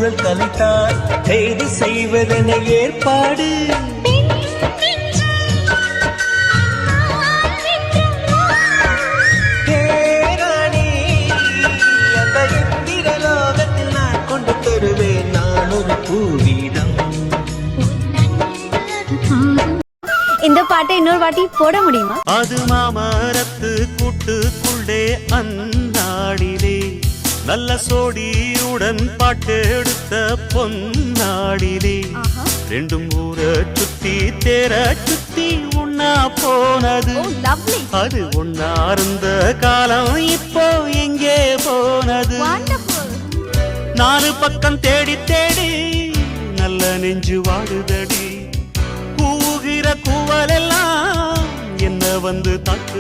சூழல் கலைத்தான் கைது செய்வதென ஏற்பாடு. தேராணி அந்த இந்திர லோகத்தில் நான் கொண்டு தருவேன் நான் ஒரு பூவீதம். இந்த பாட்டை இன்னொரு வாட்டி போட முடியுமா? அது மாமரத்து கூட்டுக்குள்ளே அந்நாடிலே நல்ல சோடியுடன் பாட்டு எடுத்த பொன்னாடிலே ரெண்டும் ஊர சுத்தி தேர சுத்தி ஒன்னா போனது. அது ஒன்னா இருந்த காலம் இப்போ எங்கே போனது? நாலு பக்கம் தேடி தேடி நல்ல நெஞ்சு வாடுதடி. கூவுகிற கூவலெல்லாம் என்ன வந்து தாக்கு